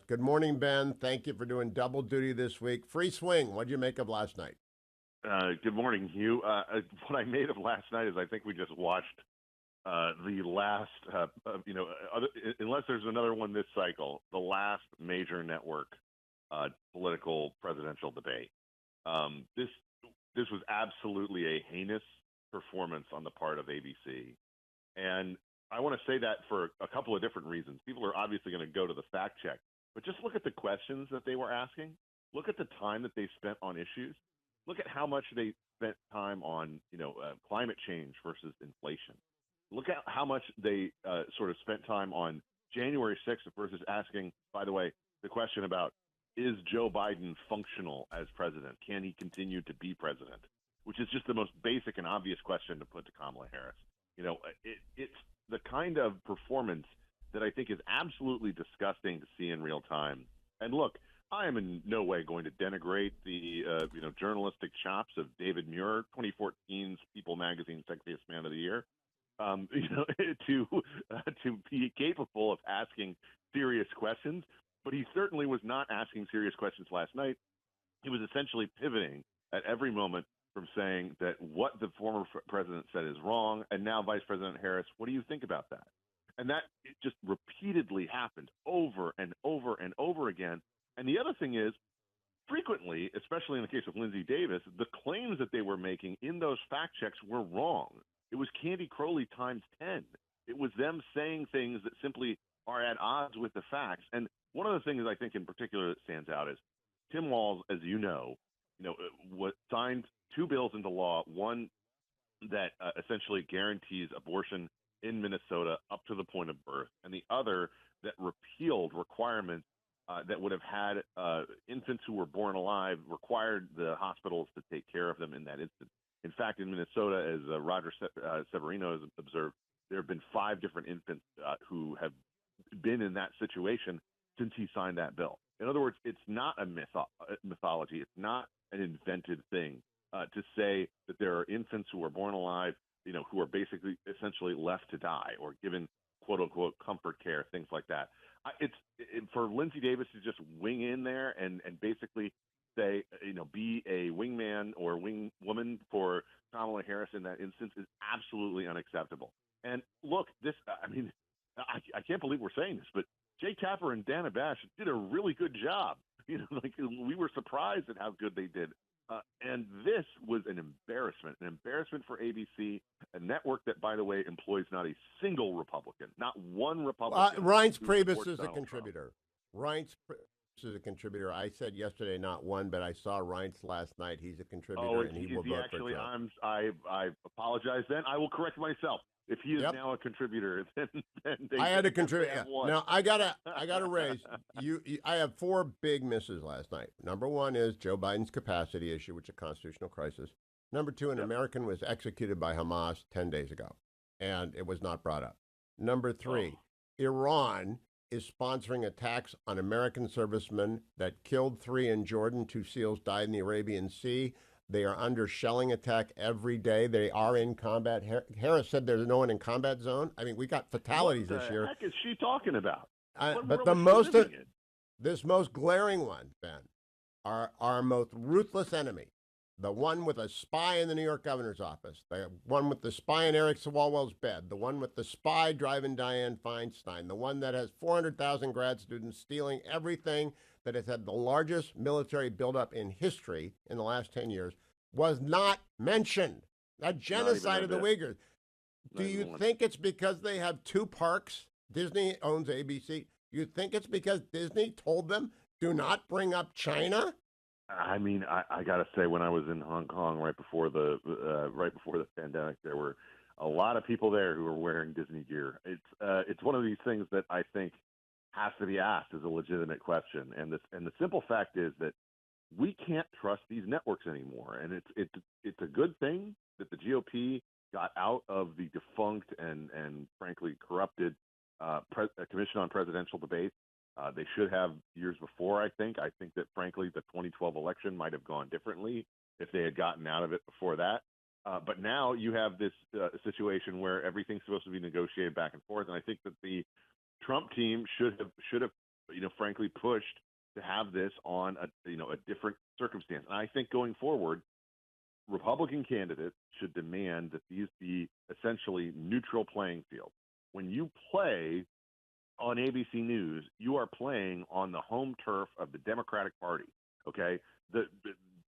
Good morning, Ben. Thank you for doing double duty this week. Free swing. What'd you make of last night? Good morning, Hugh. What I made of last night is I think we just watched the last, unless there's another one this cycle, the last major network political presidential debate. This was absolutely a heinous performance on the part of ABC, and I want to say that for a couple of different reasons. People are obviously going to go to the fact check, but just look at the questions that they were asking. Look at the time that they spent on issues. Look at how much they spent time on, climate change versus inflation. Look at how much they sort of spent time on January 6th versus asking, by the way, the question about, is Joe Biden functional as president? Can he continue to be president? Which is just the most basic and obvious question to put to Kamala Harris. It's the kind of performance that I think is absolutely disgusting to see in real time. And look, I am in no way going to denigrate the journalistic chops of David Muir, 2014's People Magazine Sexiest Man of the Year, to be capable of asking serious questions. But he certainly was not asking serious questions last night. He was essentially pivoting at every moment from saying that what the former president said is wrong, and now Vice President Harris, what do you think about that? And that just repeatedly happened over and over and over again. And the other thing is, frequently, especially in the case of Lindsey Davis, the claims that they were making in those fact checks were wrong. It was Candy Crowley times 10. It was them saying things that simply are at odds with the facts. And one of the things I think in particular that stands out is Tim Walz, as you know, what signed two bills into law, one that essentially guarantees abortion in Minnesota up to the point of birth, and the other that repealed requirements that would have had infants who were born alive, required the hospitals to take care of them in that instance. In fact, in Minnesota, as Roger Severino has observed, there have been 5 different infants who have been in that situation since he signed that bill. In other words, it's not a mythology. It's not an invented thing to say that there are infants who are born alive, who are basically essentially left to die or given quote unquote comfort care, things like that. For Lindsey Davis to just wing in there and basically say, be a wingman or wing woman for Kamala Harris in that instance is absolutely unacceptable. And look, I can't believe we're saying this, but Jake Tapper and Dana Bash did a really good job. We were surprised at how good they did. And this was an embarrassment for ABC, a network that, by the way, employs not a single Republican, not one Republican. Reince Priebus is a contributor. Reince Priebus is a contributor. I said yesterday not one, but I saw Reince last night. He's a contributor, and he will vote for Trump. I apologize then. I will correct myself. If he is now a contributor, then I had to contribute. Now I gotta raise you. I have 4 big misses last night. Number 1 is Joe Biden's capacity issue, which is a constitutional crisis. Number 2, an American was executed by Hamas 10 days ago, and it was not brought up. Number 3, Iran is sponsoring attacks on American servicemen that killed 3 in Jordan. 2 SEALs died in the Arabian Sea. They are under shelling attack every day. They are in combat. Harris said there's no one in combat zone. I mean, we got fatalities this year. What the heck is she talking about? But this most glaring one, Ben, our most ruthless enemy, the one with a spy in the New York governor's office, the one with the spy in Eric Swalwell's bed, the one with the spy driving Dianne Feinstein, the one that has 400,000 grad students stealing everything, that has had the largest military buildup in history in the last 10 years, was not mentioned. A genocide of the Uyghurs. Do you think it's because they have 2 parks? Disney owns ABC. You think it's because Disney told them, do not bring up China? I mean, I got to say, when I was in Hong Kong right before the pandemic, there were a lot of people there who were wearing Disney gear. It's one of these things that I think has to be asked as a legitimate question. And the simple fact is that we can't trust these networks anymore. And it's a good thing that the GOP got out of the defunct and frankly corrupted Commission on Presidential Debate. They should have years before, I think. I think that, frankly, the 2012 election might have gone differently if they had gotten out of it before that. But now you have this situation where everything's supposed to be negotiated back and forth. And I think that the Trump team should have frankly pushed to have this on a different circumstance. And I think going forward, Republican candidates should demand that these be essentially neutral playing field. When you play on ABC News, you are playing on the home turf of the Democratic Party. Okay, the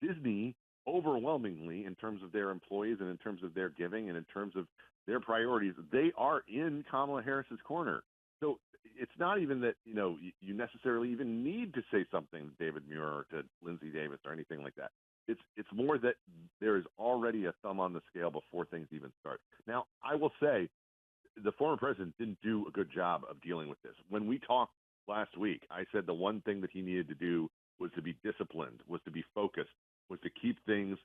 Disney overwhelmingly, in terms of their employees and in terms of their giving and in terms of their priorities, they are in Kamala Harris's corner. So it's not even that you necessarily even need to say something to David Muir or to Lindsey Davis or anything like that. It's more that there is already a thumb on the scale before things even start. Now, I will say the former president didn't do a good job of dealing with this. When we talked last week, I said the one thing that he needed to do was to be disciplined, was to be focused, was to keep things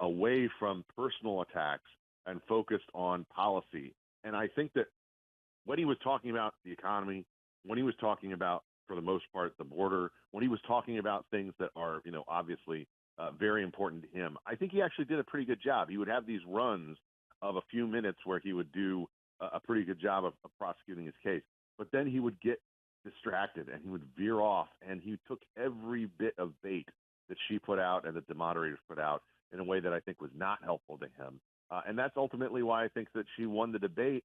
away from personal attacks and focused on policy. And I think that when he was talking about the economy, when he was talking about, for the most part, the border, when he was talking about things that are, obviously very important to him, I think he actually did a pretty good job. He would have these runs of a few minutes where he would do a pretty good job of prosecuting his case. But then he would get distracted and he would veer off, and he took every bit of bait that she put out and that the moderators put out in a way that I think was not helpful to him. And that's ultimately why I think that she won the debate,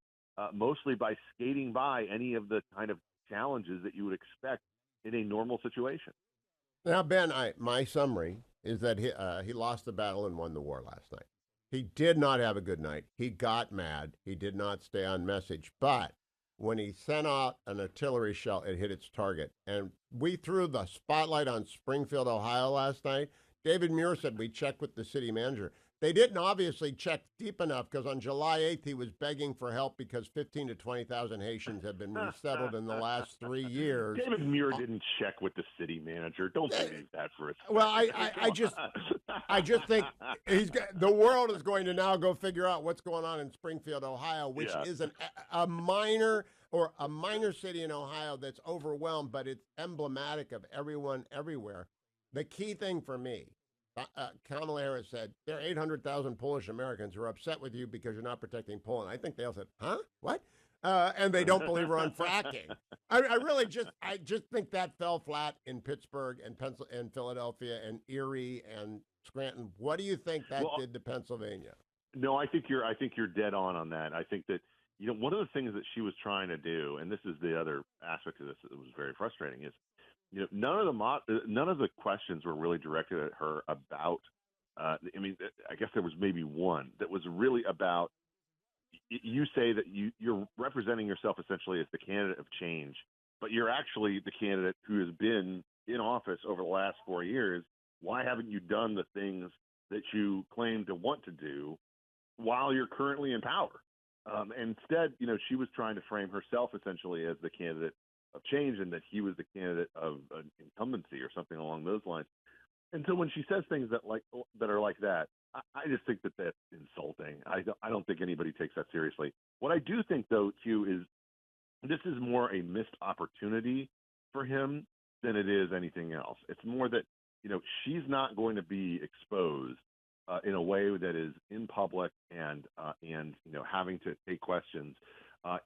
mostly by skating by any of the kind of challenges that you would expect in a normal situation. Now, Ben, my summary is that he lost the battle and won the war last night. He did not have a good night. He got mad. He did not stay on message. But when he sent out an artillery shell, it hit its target. And we threw the spotlight on Springfield, Ohio last night. David Muir said we checked with the city manager. They didn't obviously check deep enough because on July 8th, he was begging for help because 15 to 20,000 Haitians have been resettled in the last 3 years. David Muir didn't check with the city manager. Don't believe that for a second. Well, I just think the world is going to now go figure out what's going on in Springfield, Ohio, which is a minor city in Ohio that's overwhelmed, but it's emblematic of everyone everywhere. The key thing for me, Kamala Harris said, there are 800,000 Polish Americans who are upset with you because you're not protecting Poland. I think they all said, huh? What? And they don't believe we're on fracking. I just think that fell flat in Pittsburgh and Philadelphia and Erie and Scranton. What do you think that did to Pennsylvania? No, I think you're dead on that. I think that one of the things that she was trying to do, and this is the other aspect of this that was very frustrating, is none of the questions were really directed at her about. I guess there was maybe one that was really about. You say that you're representing yourself essentially as the candidate of change, but you're actually the candidate who has been in office over the last 4 years. Why haven't you done the things that you claim to want to do while you're currently in power? Instead, she was trying to frame herself essentially as the candidate of change and that he was the candidate of an incumbency or something along those lines. And so when she says things that are like that, I just think that that's insulting. I don't think anybody takes that seriously. What I do think, though, Hugh, is this is more a missed opportunity for him than it is anything else. It's more that, she's not going to be exposed in a way that is in public and having to take questions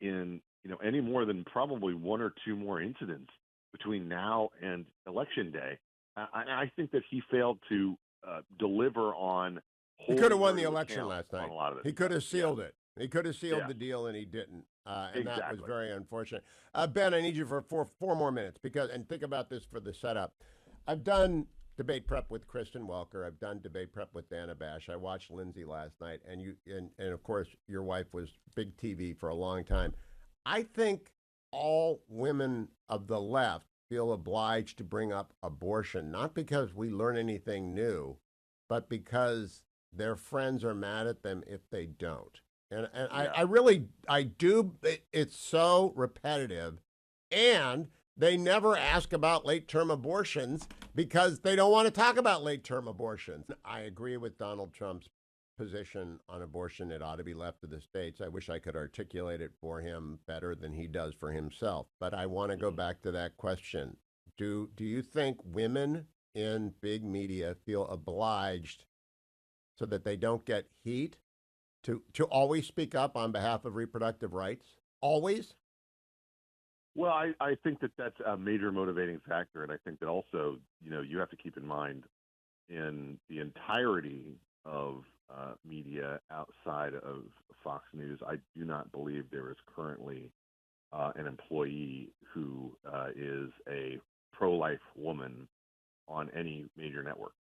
in any more than probably one or two more incidents between now and Election Day. I think that he failed to deliver on. He could have won the election last night. He could have sealed it. He could have sealed the deal, and he didn't. And that was very unfortunate. Ben, I need you for four more minutes and think about this for the setup. I've done debate prep with Kristen Welker. I've done debate prep with Dana Bash. I watched Lindsay last night, and of course your wife was big TV for a long time. I think all women of the left feel obliged to bring up abortion, not because we learn anything new, but because their friends are mad at them if they don't. And I do. It's so repetitive, and they never ask about late-term abortions because they don't want to talk about late-term abortions. I agree with Donald Trump's position on abortion. It ought to be left to the states. I wish I could articulate it for him better than he does for himself. But I want to go back to that question. Do you think women in big media feel obliged so that they don't get heat to always speak up on behalf of reproductive rights? Always? Well, I think that that's a major motivating factor, and I think that also, you have to keep in mind in the entirety of media outside of Fox News, I do not believe there is currently an employee who is a pro-life woman on any major network.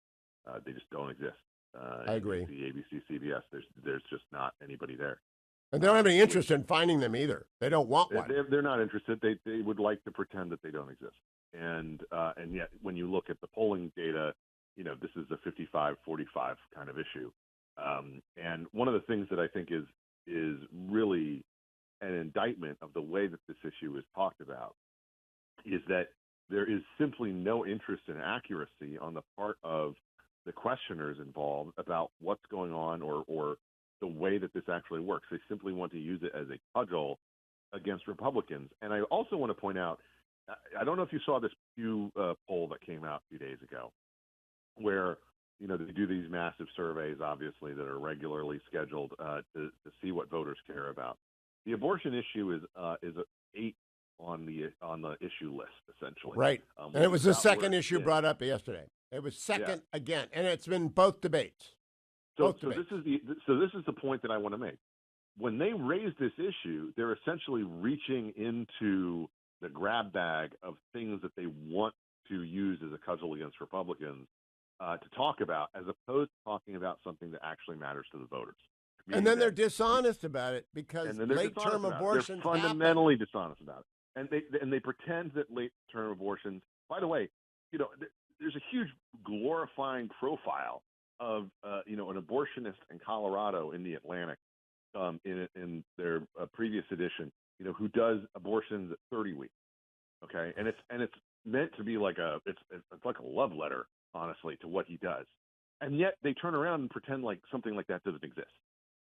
They just don't exist. I agree. The ABC, CBS, there's just not anybody there. And they don't have any interest in finding them either. They don't want one. They're not interested. They would like to pretend that they don't exist. And yet, when you look at the polling data, this is a 55-45 kind of issue. And one of the things that I think is really an indictment of the way that this issue is talked about is that there is simply no interest in accuracy on the part of the questioners involved about what's going on or the way that this actually works. They simply want to use it as a cudgel against Republicans. And I also want to point out, I don't know if you saw this Hugh poll that came out a few days ago, where they do these massive surveys, obviously, that are regularly scheduled to see what voters care about. The abortion issue is 8 on the issue list, essentially. Right. And it was the second issue brought up yesterday. It was second again, and it's been both debates. So this is the point that I want to make. When they raise this issue, they're essentially reaching into the grab bag of things that they want to use as a cudgel against Republicans to talk about, as opposed to talking about something that actually matters to the voters. And then they're dishonest about it because late-term abortions They're fundamentally dishonest about it. And they pretend that late-term abortions, by the way, there's a huge glorifying profile of an abortionist in Colorado in the Atlantic in their previous edition, who does abortions at 30 weeks. Okay, and it's meant to be like it's like a love letter, honestly, to what he does, and yet they turn around and pretend like something like that doesn't exist.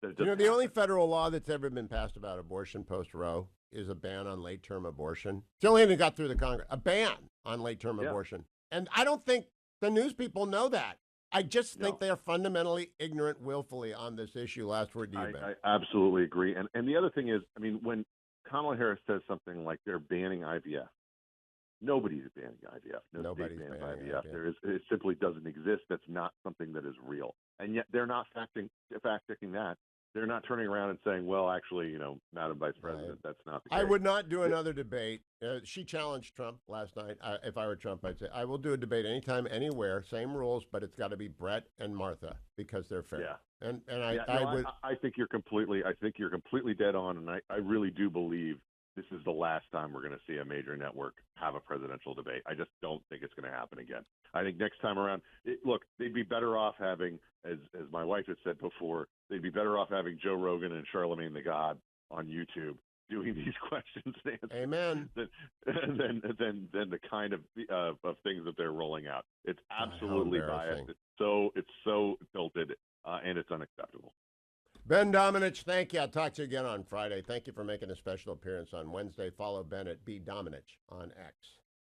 The only federal law that's ever been passed about abortion post-Roe is a ban on late-term abortion. It's the only thing that got through the Congress, a ban on late-term abortion. And I don't think the news people know that. I just think they are fundamentally ignorant willfully on this issue. Last word to you, Ben. I absolutely agree. And the other thing is, when Kamala Harris says something like they're banning IVF, nobody's banning IVF. Nobody's banning banning IVF. It simply doesn't exist. That's not something that is real. And yet they're not fact-checking that. They're not turning around and saying, well, actually, Madam Vice President, that's not the case. I would not do another debate. She challenged Trump last night. If I were Trump, I'd say, I will do a debate anytime, anywhere, same rules, but it's got to be Brett and Martha because they're fair. Yeah. I think you're completely dead on, and I really do believe this is the last time we're going to see a major network have a presidential debate. I just don't think it's going to happen again. I think next time around, they'd be better off having, as my wife has said before, they'd be better off having Joe Rogan and Charlemagne the God on YouTube doing these questions and answers. Amen. Than the kind of things that they're rolling out. It's absolutely biased. It's so tilted, and it's unacceptable. Ben Domenech, thank you. I'll talk to you again on Friday. Thank you for making a special appearance on Wednesday. Follow Ben at B Domenech on X.